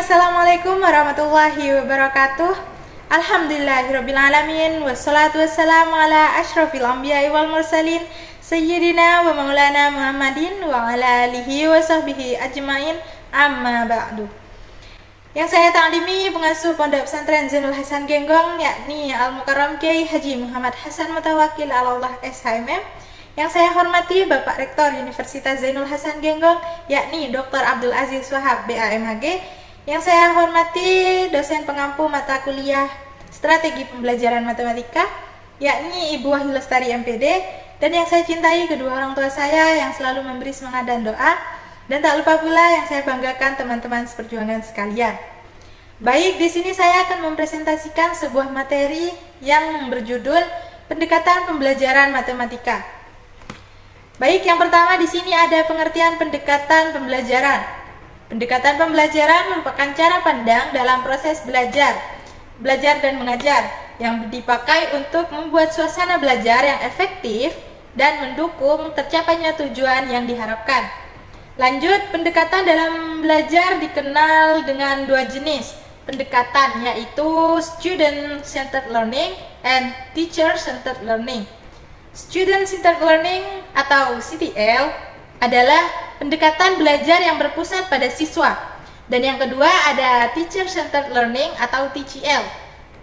Assalamualaikum warahmatullahi wabarakatuh. Alhamdulillahirrabbilalamin. Wassalatu wassalamu ala ashrafil anbiya'i wal mursalin Sayyidina wa maulana Muhammadin wa ala alihi wa sahbihi ajmain, amma ba'du. Yang saya taklimi pengasuh Pondok Pesantren Zainul Hasan Genggong, yakni Al-Mukarram Kiai Haji Muhammad Hasan Mutawakil Alallah SHMM. Yang saya hormati Bapak Rektor Universitas Zainul Hasan Genggong, yakni Dr. Abdul Aziz Wahab BAMHG. Yang saya hormati dosen pengampu mata kuliah Strategi Pembelajaran Matematika, yakni Ibu Wahyu Lestari MPD. Dan yang saya cintai kedua orang tua saya yang selalu memberi semangat dan doa. Dan tak lupa pula yang saya banggakan teman-teman seperjuangan sekalian. Baik, di sini saya akan mempresentasikan sebuah materi yang berjudul Pendekatan Pembelajaran Matematika. Baik, yang pertama di sini ada pengertian pendekatan pembelajaran. Pendekatan pembelajaran merupakan cara pandang dalam proses belajar dan mengajar yang dipakai untuk membuat suasana belajar yang efektif dan mendukung tercapainya tujuan yang diharapkan. Lanjut, pendekatan dalam belajar dikenal dengan dua jenis pendekatan, yaitu Student-Centered Learning and Teacher-Centered Learning. Student-Centered Learning atau CTL adalah pendekatan belajar yang berpusat pada siswa. Dan yang kedua ada Teacher-Centered Learning atau TCL.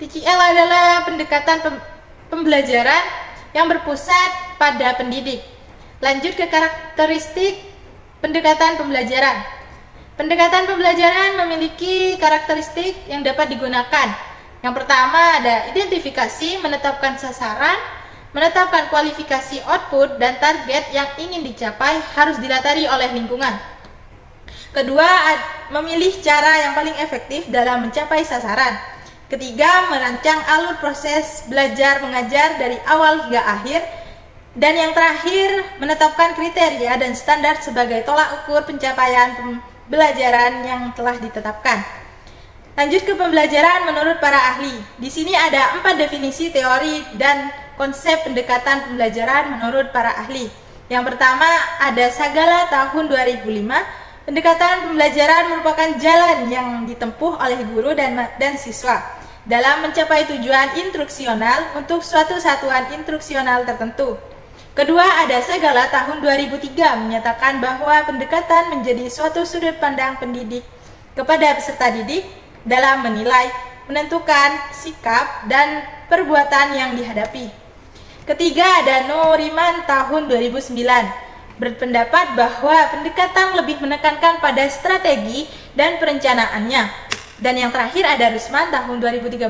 TCL adalah pendekatan pembelajaran yang berpusat pada pendidik. Lanjut ke karakteristik pendekatan pembelajaran. Pendekatan pembelajaran memiliki karakteristik yang dapat digunakan. Yang pertama ada identifikasi, menetapkan sasaran, menetapkan kualifikasi output dan target yang ingin dicapai harus dilatari oleh lingkungan. Kedua, memilih cara yang paling efektif dalam mencapai sasaran. Ketiga, merancang alur proses belajar mengajar dari awal hingga akhir. Dan yang terakhir, menetapkan kriteria dan standar sebagai tolak ukur pencapaian pembelajaran yang telah ditetapkan. Lanjut ke pembelajaran menurut para ahli. Di sini ada 4 definisi teori dan konsep pendekatan pembelajaran menurut para ahli. Yang pertama ada Sagala tahun 2005. Pendekatan pembelajaran merupakan jalan yang ditempuh oleh guru dan siswa dalam mencapai tujuan instruksional untuk suatu satuan instruksional tertentu. Kedua ada Sagala tahun 2003 menyatakan bahwa pendekatan menjadi suatu sudut pandang pendidik kepada peserta didik dalam menilai, menentukan sikap dan perbuatan yang dihadapi. Ketiga ada Nuriman tahun 2009 berpendapat bahwa pendekatan lebih menekankan pada strategi dan perencanaannya. Dan yang terakhir ada Rusman tahun 2013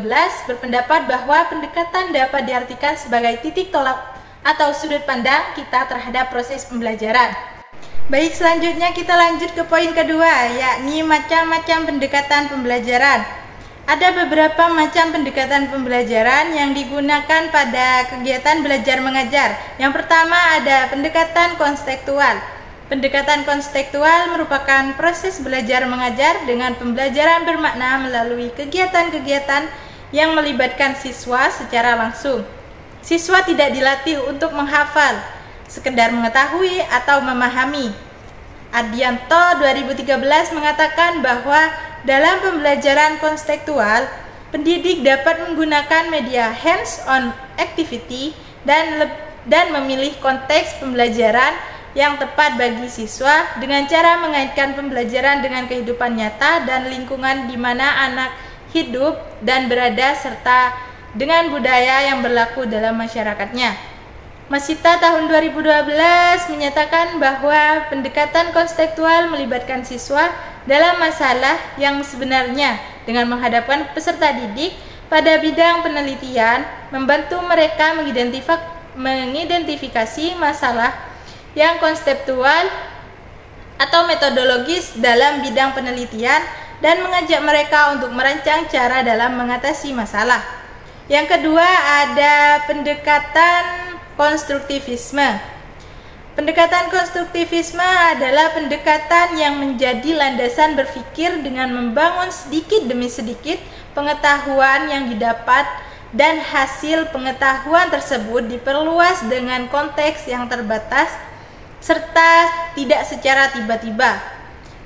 berpendapat bahwa pendekatan dapat diartikan sebagai titik tolak atau sudut pandang kita terhadap proses pembelajaran. Baik, selanjutnya kita lanjut ke poin kedua, yakni macam-macam pendekatan pembelajaran. Ada beberapa macam pendekatan pembelajaran yang digunakan pada kegiatan belajar mengajar. Yang pertama ada pendekatan konstekstual. Pendekatan konstekstual merupakan proses belajar mengajar dengan pembelajaran bermakna melalui kegiatan-kegiatan yang melibatkan siswa secara langsung. Siswa tidak dilatih untuk menghafal, sekedar mengetahui atau memahami. Adianto 2013 mengatakan bahwa dalam pembelajaran konstekstual, pendidik dapat menggunakan media hands-on activity dan memilih konteks pembelajaran yang tepat bagi siswa dengan cara mengaitkan pembelajaran dengan kehidupan nyata dan lingkungan di mana anak hidup dan berada serta dengan budaya yang berlaku dalam masyarakatnya. Masita tahun 2012 menyatakan bahwa pendekatan konstekstual melibatkan siswa dalam masalah yang sebenarnya dengan menghadapkan peserta didik pada bidang penelitian, membantu mereka mengidentifikasi masalah yang konseptual atau metodologis dalam bidang penelitian dan mengajak mereka untuk merancang cara dalam mengatasi masalah. Yang kedua ada pendekatan konstruktivisme. Pendekatan konstruktivisme adalah pendekatan yang menjadi landasan berpikir dengan membangun sedikit demi sedikit pengetahuan yang didapat dan hasil pengetahuan tersebut diperluas dengan konteks yang terbatas serta tidak secara tiba-tiba.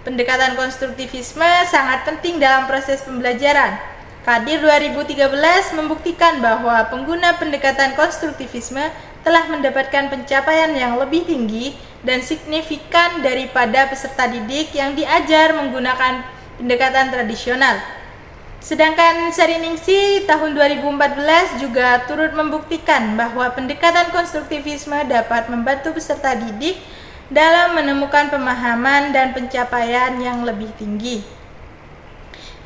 Pendekatan konstruktivisme sangat penting dalam proses pembelajaran. Kadir 2013 membuktikan bahwa pengguna pendekatan konstruktivisme telah mendapatkan pencapaian yang lebih tinggi dan signifikan daripada peserta didik yang diajar menggunakan pendekatan tradisional. Sedangkan Sariningsi tahun 2014 juga turut membuktikan bahwa pendekatan konstruktivisme dapat membantu peserta didik dalam menemukan pemahaman dan pencapaian yang lebih tinggi.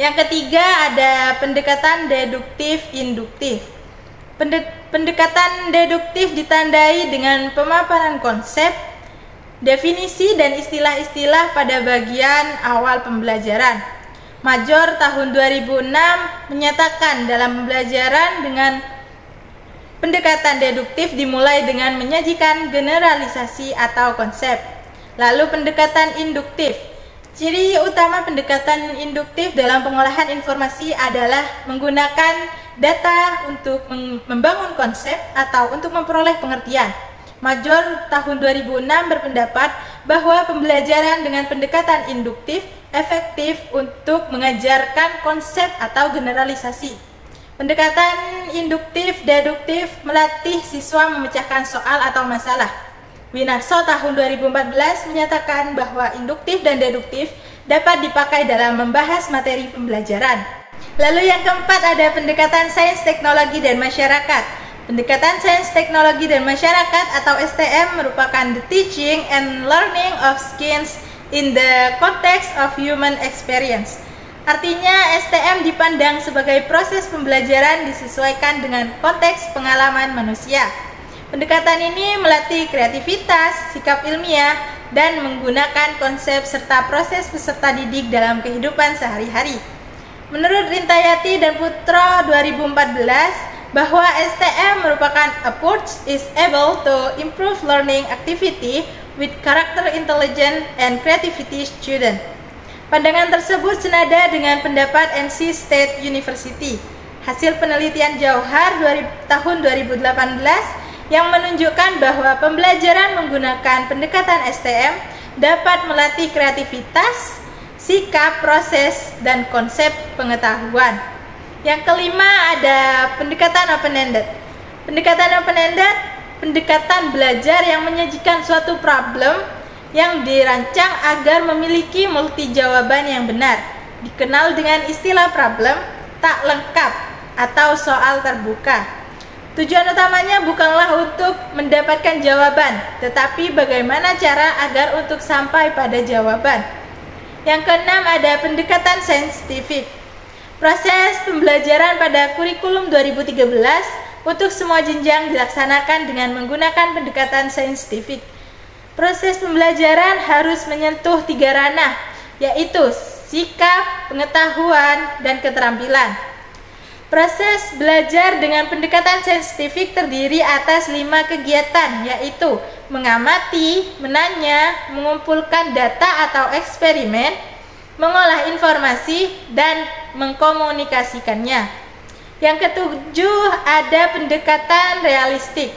Yang ketiga ada pendekatan deduktif-induktif. Pendekatan deduktif ditandai dengan pemaparan konsep, definisi, dan istilah-istilah pada bagian awal pembelajaran. Major tahun 2006 menyatakan dalam pembelajaran dengan pendekatan deduktif dimulai dengan menyajikan generalisasi atau konsep. Lalu pendekatan induktif. Ciri utama pendekatan induktif dalam pengolahan informasi adalah menggunakan data untuk membangun konsep atau untuk memperoleh pengertian. Major tahun 2006 berpendapat bahwa pembelajaran dengan pendekatan induktif efektif untuk mengajarkan konsep atau generalisasi. Pendekatan induktif-deduktif melatih siswa memecahkan soal atau masalah. Winarso tahun 2014 menyatakan bahwa induktif dan deduktif dapat dipakai dalam membahas materi pembelajaran. Lalu yang keempat ada pendekatan sains, teknologi, dan masyarakat. Pendekatan sains, teknologi, dan masyarakat atau STM merupakan the teaching and learning of skills in the context of human experience. Artinya, STM dipandang sebagai proses pembelajaran disesuaikan dengan konteks pengalaman manusia. Pendekatan ini melatih kreativitas, sikap ilmiah, dan menggunakan konsep serta proses peserta didik dalam kehidupan sehari-hari. Menurut Rintayati dan Putro 2014, bahwa STM merupakan approach is able to improve learning activity with character intelligence and creativity student. Pandangan tersebut senada dengan pendapat NC State University. Hasil penelitian Jauhar tahun 2018 yang menunjukkan bahwa pembelajaran menggunakan pendekatan STM dapat melatih kreativitas, sikap, proses, dan konsep pengetahuan. Yang kelima ada pendekatan open-ended. Pendekatan open-ended, pendekatan belajar yang menyajikan suatu problem yang dirancang agar memiliki multi jawaban yang benar. Dikenal dengan istilah problem tak lengkap atau soal terbuka. Tujuan utamanya bukanlah untuk mendapatkan jawaban, tetapi bagaimana cara agar untuk sampai pada jawaban. Yang keenam ada pendekatan saintifik. Proses pembelajaran pada kurikulum 2013 untuk semua jenjang dilaksanakan dengan menggunakan pendekatan saintifik. Proses pembelajaran harus menyentuh 3 ranah, yaitu sikap, pengetahuan, dan keterampilan. Proses belajar dengan pendekatan saintifik terdiri atas 5 kegiatan, yaitu mengamati, menanya, mengumpulkan data atau eksperimen, mengolah informasi, dan mengkomunikasikannya. Yang ketujuh ada pendekatan realistik.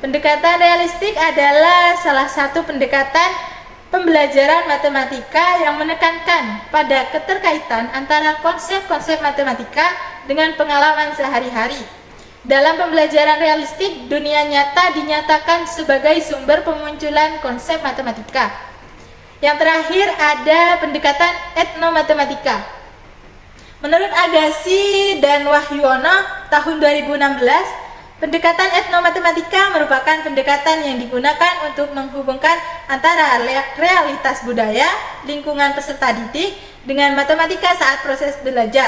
Pendekatan realistik adalah salah satu pendekatan pembelajaran matematika yang menekankan pada keterkaitan antara konsep-konsep matematika dengan pengalaman sehari-hari. Dalam pembelajaran realistik, dunia nyata dinyatakan sebagai sumber pemunculan konsep matematika. Yang terakhir ada pendekatan etnomatematika. Menurut Agassi dan Wahyuwono tahun 2016, pendekatan etnomatematika merupakan pendekatan yang digunakan untuk menghubungkan antara realitas budaya, lingkungan peserta didik, dengan matematika saat proses belajar.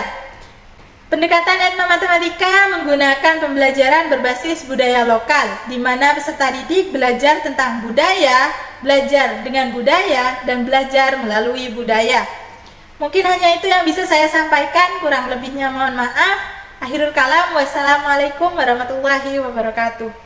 Pendekatan etnomatematika menggunakan pembelajaran berbasis budaya lokal, di mana peserta didik belajar tentang budaya, belajar dengan budaya, dan belajar melalui budaya. Mungkin hanya itu yang bisa saya sampaikan, kurang lebihnya mohon maaf. Akhirul kalam, wassalamualaikum warahmatullahi wabarakatuh.